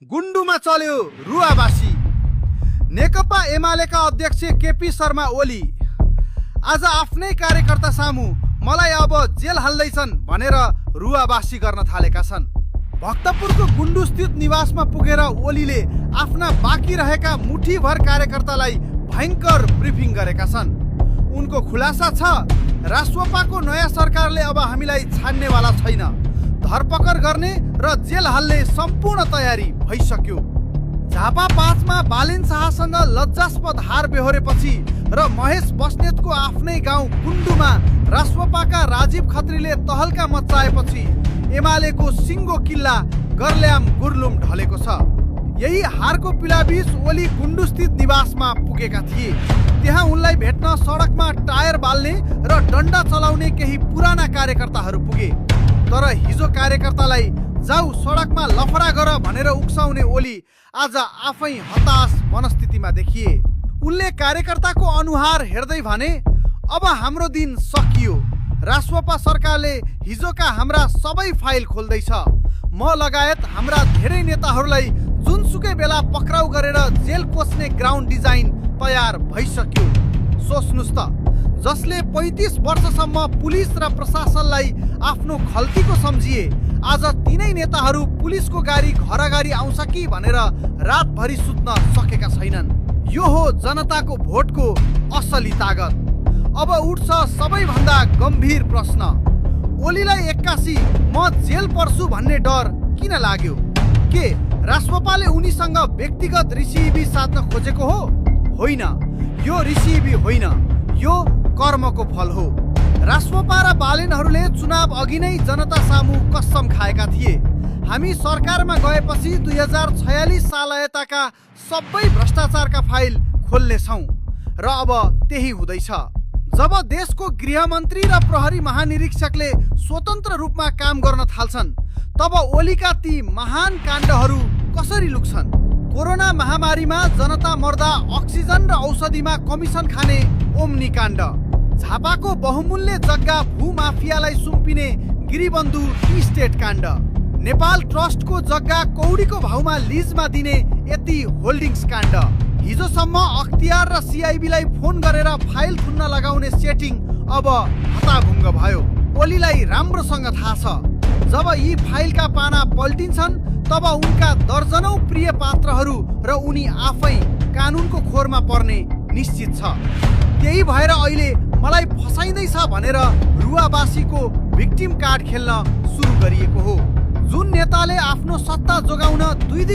गुन्डुमा चल्यो रुवाबासी। नेकपा एमालेका अध्यक्ष केपी शर्मा ओली आज आफ्नै कार्यकर्ता सामु मलाई अब जेल हाल्दैछन् भनेर रुवाबासी गर्न थालेका छन्। भक्तपुरको गुन्डुस्थित निवासमा पुगेर ओलीले आफ्ना बाँकी रहेका मुठीभर कार्यकर्तालाई भयङ्कर ब्रिफिङ गरेका छन्। उनको खुलासा छ, राष्ट्रपाको नयाँ सरकारले अब हामीलाई छान्नेवाला छैन, धरपकड गर्ने र जेल हाल्ने सम्पूर्ण तयारी भइसक्यो। झापा 5 मा बालेन शाहसँग लज्जास्पद हार बेहोरेपछि र महेश बस्नेतको आफ्नै गाउँ गुन्डुमा राष्ट्रपाका राजीव खत्रीले तहल्का मच्चाएपछि एमालेको सिङ्गो किल्ला गर्ल्याम गुर्लुम ढलेको छ। यही हारको पीडाबीच ओली गुन्डुस्थित निवासमा पुगेका थिए। त्यहाँ उनलाई भेट्न सडकमा टायर बाल्ने र डन्डा चलाउने केही पुराना कार्यकर्ताहरू पुगे। तर हिजो कार्यकर्तालाई जाऊ सडकमा लफडा गर भनेर उक्साउने ओली आज आफै हताश मनस्थितिमा देखिए। उनले कार्यकर्ताको अनुहार हेर्दै भने, अब हाम्रो दिन सकियो। राष्ट्रपा सरकारले हिजोका हाम्रा सबै फाइल खोल्दैछ। म लगायत हाम्रा धेरै नेताहरूलाई जुनसुकै बेला पक्राउ गरेर जेल कोच्ने ग्राउन्ड डिजाइन तयार भइसक्यो। सोच्नुस् त, जसले 35 वर्षसम्म पुलिस र प्रशासनलाई आफ्नो खल्तीको सम्झिए, आज तिनै नेताहरू पुलिसको गाडी घर अगाडि आउँछ कि भनेर रातभरि सुत्न सकेका छैनन्। यो हो जनताको भोटको असली तागत। अब उठ्छ सबैभन्दा गम्भीर प्रश्न, ओलीलाई एक्कासी म जेल पर्छु भन्ने डर किन लाग्यो? के राष्ट्रपाले उनीसँग व्यक्तिगत रिसिभी साध्न खोजेको हो? होइन, यो रिसिभी होइन, यो कर्मको फल हो। राष्ट्रपा र बालेनहरूले चुनाव अघि नै जनता सामु कसम खाएका थिए, हामी सरकारमा गएपछि 2046 साल यताका सबै भ्रष्टाचारका फाइल खोल्नेछौँ र अब त्यही हुँदैछ। जब देशको गृहमन्त्री र प्रहरी महानिरीक्षकले स्वतन्त्र रूपमा काम गर्न थाल्छन्, तब ओलीका ती महान काण्डहरू कसरी लुक्छन्? कोरोना महामारीमा जनता मर्दा अक्सिजन र औषधिमा कमिसन खाने ओम्नी काण्ड, झापाको बहुमूल्य जग्गा भूमाफियालाई सुम्पिने गिरिबन्धु टी स्टेट काण्ड, नेपाल ट्रस्टको जग्गा कौडीको भाउमा लिजमा दिने यति होल्डिङ्स काण्ड, हिजोसम्म अख्तियार र सिआइबीलाई फोन गरेर फाइल थुन्न लगाउने सेटिङ अब हताभुङ्ग भयो। ओलीलाई राम्रोसँग थाहा छ, जब यी फाइलका पाना पल्टिन्छन् तब उनका दर्जनौं प्रिय पात्रहरू र उनी आफै कानुनको खोरमा पर्ने निश्चित छ। त्यही भएर अहिले मलाई फसाइँदैछ भनेर रुवाबासीको भिक्टिम कार्ड खेल्न सुरु गरिएको हो। जुन नेताले आफ्नो सत्ता जोगाउन दुई